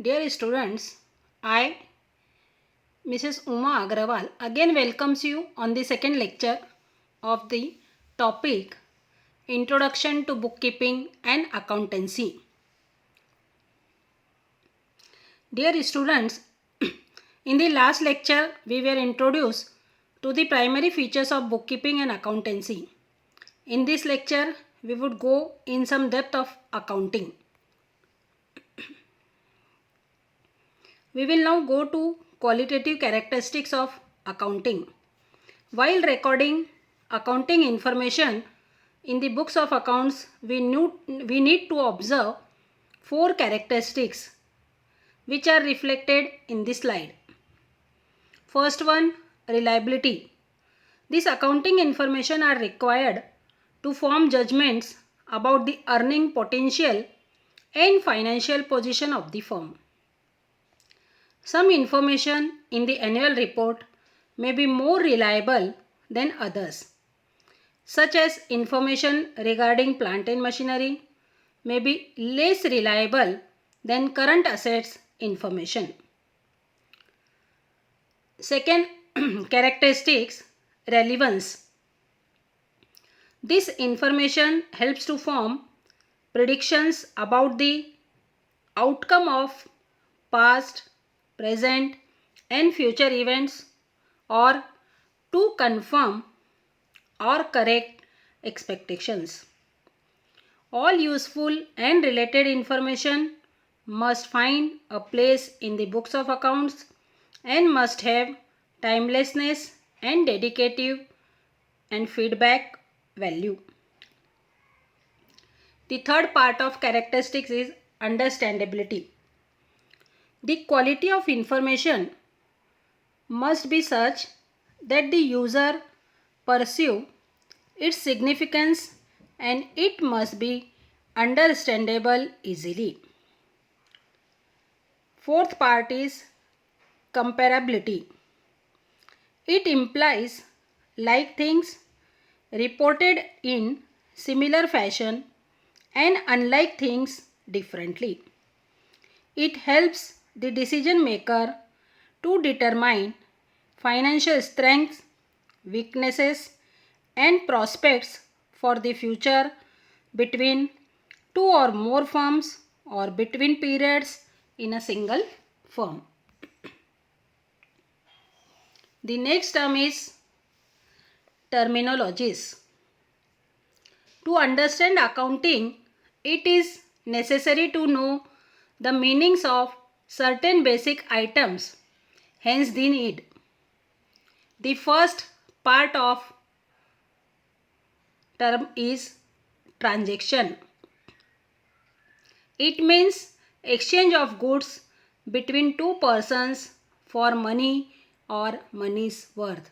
Dear students, I, Mrs. Uma Agrawal, again welcomes you on the second lecture of the topic Introduction to Bookkeeping and Accountancy. Dear students, in the last lecture we were introduced to the primary features of bookkeeping and accountancy. In this lecture we would go in some depth of accounting. We will now go to qualitative characteristics of accounting. While recording accounting information in the books of accounts, we need to observe 4 characteristics which are reflected in this slide. First one, reliability. This accounting information are required to form judgments about the earning potential and financial position of the firm. Some information in the annual report may be more reliable than others, such as information regarding plant and machinery may be less reliable than current assets information. Second characteristics, relevance. This information helps to form predictions about the outcome of past, present and future events or to confirm or correct expectations. All useful and related information must find a place in the books of accounts and must have timelessness and dedicative and feedback value. The third part of characteristics is understandability. The quality of information must be such that the user perceive its significance and it must be understandable easily. Fourth part is comparability. It implies like things reported in similar fashion and unlike things differently. It helps the decision maker to determine financial strengths, weaknesses and prospects for the future between two or more firms or between periods in a single firm. The next term is terminologies. To understand accounting, it is necessary to know the meanings of certain basic items, hence the need. The first part of term is transaction. It means exchange of goods between two persons for money or money's worth.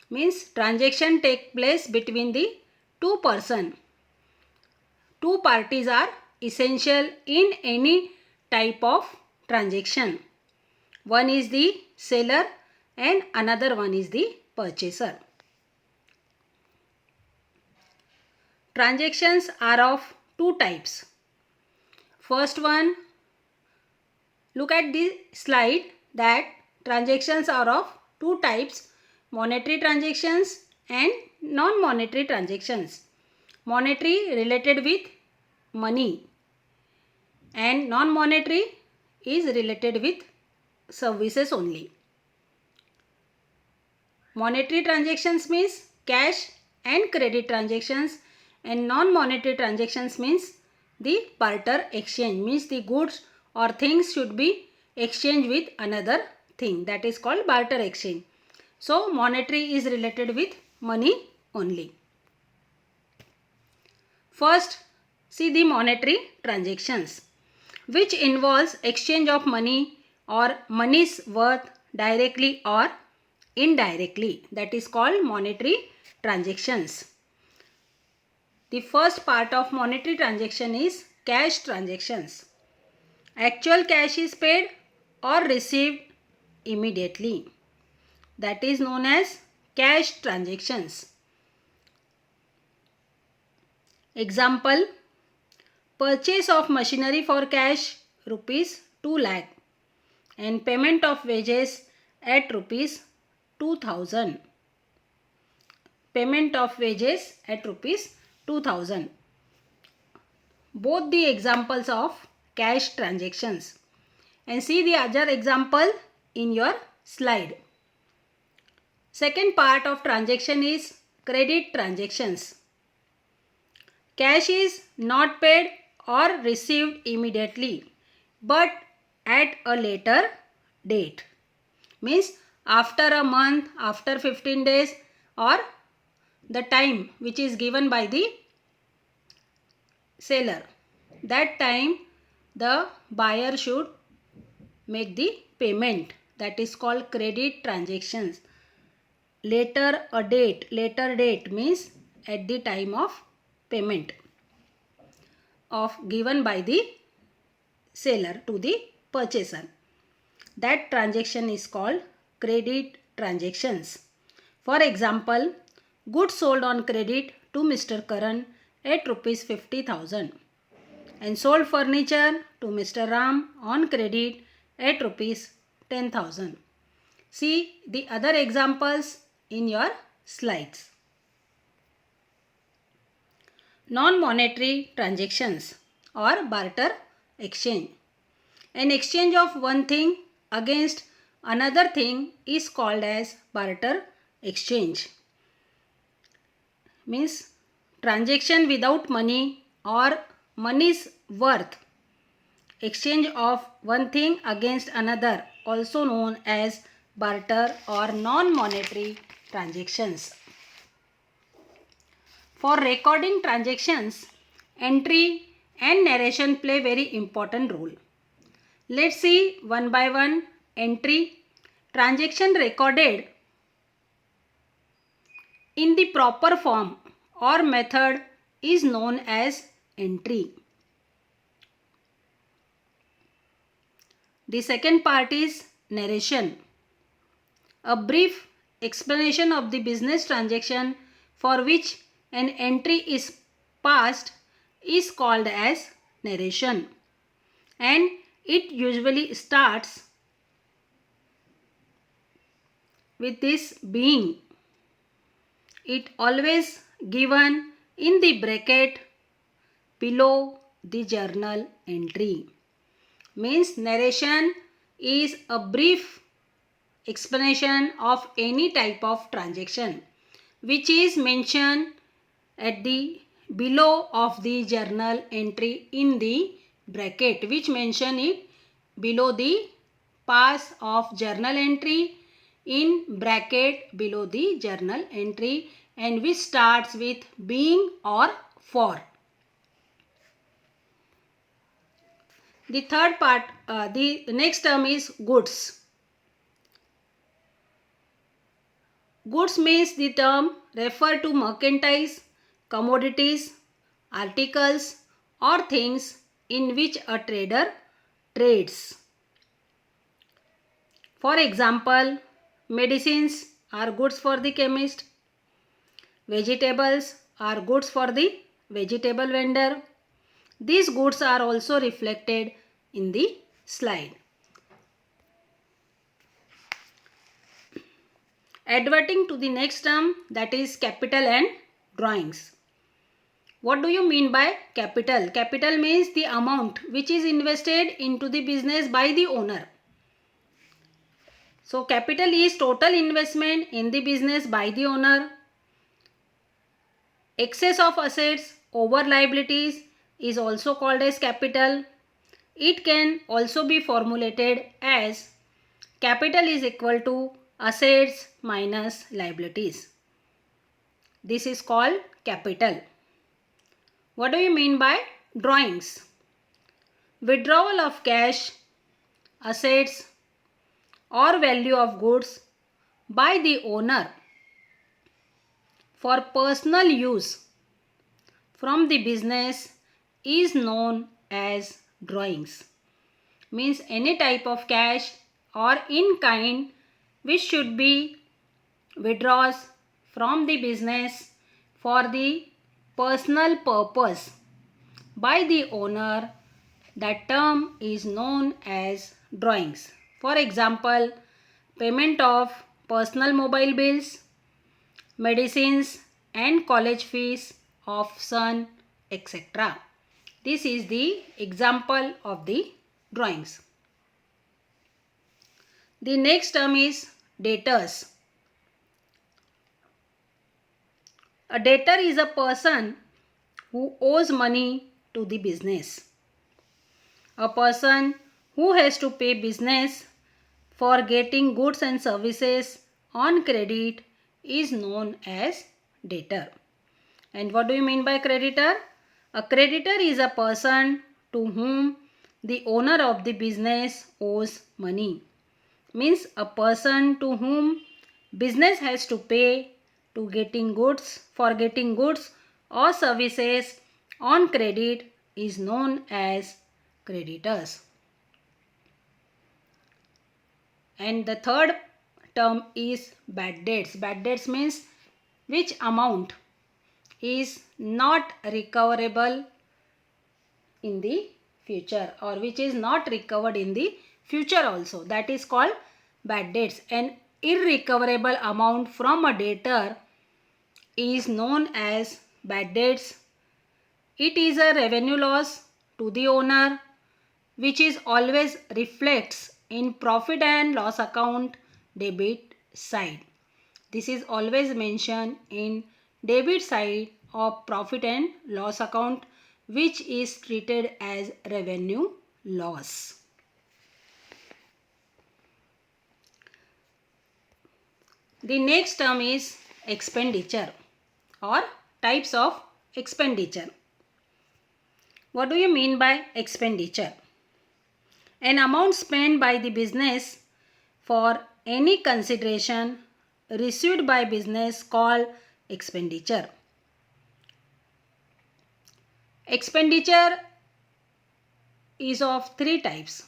Means transaction take place between the two persons. Two parties are essential in any type of transaction. One is the seller and another one is the purchaser. Transactions are of two types. First one, look at the slide that transactions are of two types, monetary transactions and non-monetary transactions. Monetary related with money and non-monetary is related with services only. Monetary transactions means cash and credit transactions and non-monetary transactions means the barter exchange, means the goods or things should be exchanged with another thing, that is called barter exchange. So monetary is related with money only. First, see the monetary transactions, which involves exchange of money or money's worth directly or indirectly. That is called monetary transactions. The first part of monetary transaction is cash transactions. Actual cash is paid or received immediately. That is known as cash transactions. Example, purchase of machinery for cash rupees 2 lakh and payment of wages at rupees 2000. Payment of wages at rupees 2000. Both the examples of cash transactions. And see the other example in your slide. Second part of transaction is credit transactions. Cash is not paid or received immediately but at a later date. Means after a month, after 15 days or the time which is given by the seller. That time the buyer should make the payment. That is called credit transactions. Later date means at the time of payment of given by the seller to the purchaser. That transaction is called credit transactions. For example, goods sold on credit to Mr. Karan at rupees 50,000 and sold furniture to Mr. Ram on credit at rupees 10,000. See the other examples in your slides. Non-monetary transactions or barter exchange. An exchange of one thing against another thing is called as barter exchange. Means transaction without money or money's worth. Exchange of one thing against another, also known as barter or non-monetary transactions. For recording transactions, entry and narration play very important role. Let's see one by one. Entry. Transaction recorded in the proper form or method is known as entry. The second part is narration. A brief explanation of the business transaction for which an entry is passed is called as narration, and it usually starts with this being. It always given in the bracket below the journal entry. Means narration is a brief explanation of any type of transaction which is mentioned at the below of the journal entry in the bracket, which mention it below the pass of journal entry in bracket below the journal entry, and which starts with being or for. The third part, the next term is goods. Goods means the term refer to merchandise, commodities, articles or things in which a trader trades. For example, medicines are goods for the chemist. Vegetables are goods for the vegetable vendor. These goods are also reflected in the slide. Adverting to the next term, that is capital and drawings. What do you mean by capital? Capital means the amount which is invested into the business by the owner. So capital is total investment in the business by the owner. Excess of assets over liabilities is also called as capital. It can also be formulated as capital is equal to assets minus liabilities. This is called capital. What do you mean by drawings? Withdrawal of cash, assets or value of goods by the owner for personal use from the business is known as drawings. Means any type of cash or in kind which should be withdraws from the business for the personal purpose by the owner That term is known as drawings. For example, payment of personal mobile bills, medicines and college fees of son, etc. This is the example of the drawings. The next term is debtors. A debtor is a person who owes money to the business. A person who has to pay business for getting goods and services on credit is known as debtor. And what do you mean by creditor? A creditor is a person to whom the owner of the business owes money. Means a person to whom business has to pay to getting goods or services on credit is known as creditors. And the third term is bad debts. Bad debts means which amount is not recoverable in the future or which is not recovered in the future also. That is called bad debts. An irrecoverable amount from a debtor is known as bad debts. It is a revenue loss to the owner which is always reflects in profit and loss account debit side. This is always mentioned in debit side of profit and loss account which is treated as revenue loss. The next term is expenditure or types of expenditure. What do you mean by expenditure? An amount spent by the business for any consideration received by business called expenditure. Expenditure is of three types: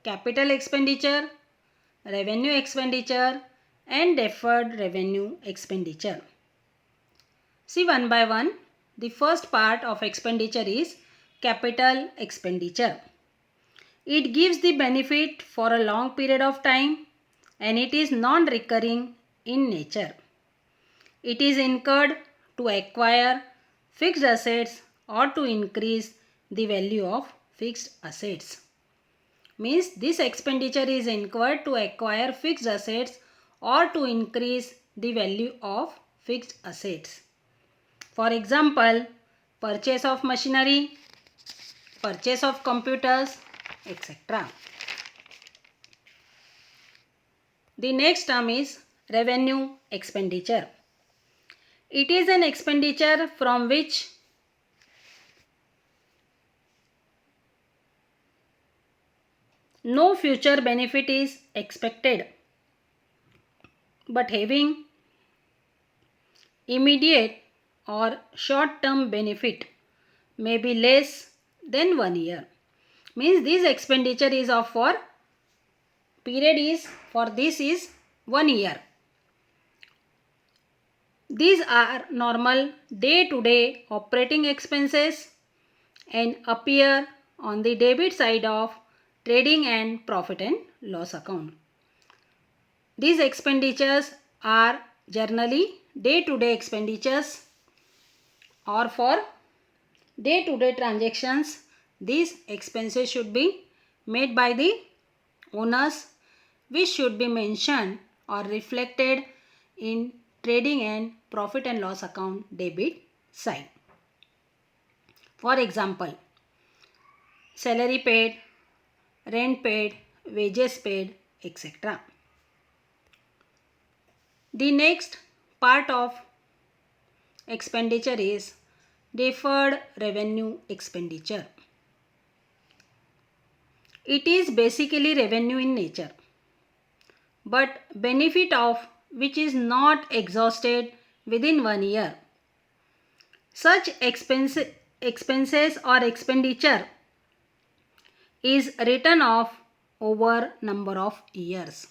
capital expenditure, revenue expenditure and deferred revenue expenditure. See one by one. The first part of expenditure is capital expenditure. It gives the benefit for a long period of time and it is non-recurring in nature. It is incurred to acquire fixed assets or to increase the value of fixed assets. Means this expenditure is incurred to acquire fixed assets or to increase the value of fixed assets. For example, purchase of machinery, purchase of computers, etc. The next term is revenue expenditure. It is an expenditure from which no future benefit is expected, but having immediate or short-term benefit may be less than 1 year. Means this expenditure is of for period is for this is 1 year. These are normal day-to-day operating expenses and appear on the debit side of trading and profit and loss account. These expenditures are generally day-to-day expenditures or for day-to-day transactions. These expenses should be made by the owners which should be mentioned or reflected in trading and profit and loss account debit side. For example, salary paid, rent paid, wages paid, etc. The next part of expenditure is deferred revenue expenditure. It is basically revenue in nature, but benefit of which is not exhausted within 1 year. Such expenses or expenditure is written off over number of years.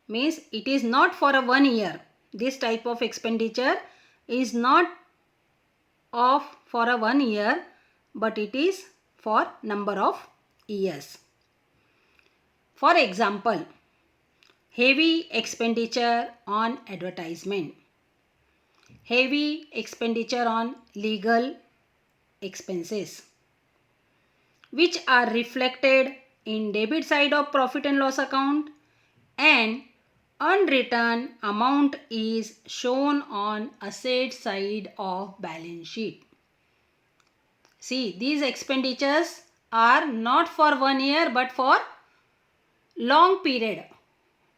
Means it is not for a 1 year. This type of expenditure is not off for a 1 year, but it is for number of years. For example, heavy expenditure on advertisement, heavy expenditure on legal expenses, which are reflected in debit side of profit and loss account, and unwritten amount is shown on asset side of balance sheet. See, these expenditures are not for 1 year but for long period,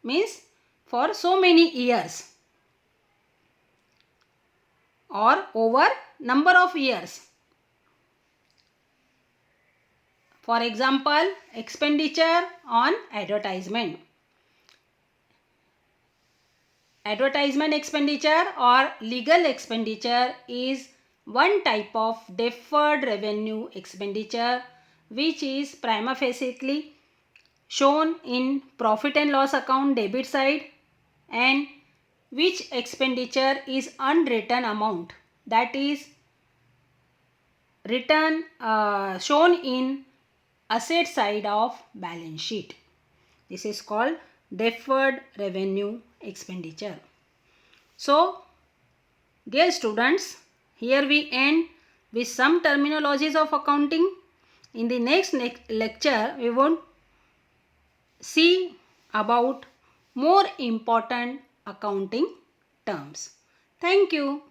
means for so many years or over number of years. For example, expenditure on advertisement. Advertisement expenditure or legal expenditure is one type of deferred revenue expenditure which is prima facie shown in profit and loss account debit side, and which expenditure is unwritten amount, that is written shown in asset side of balance sheet. This is called deferred revenue expenditure. So, dear students, here we end with some terminologies of accounting. In the next lecture, we will see about more important accounting terms. Thank you.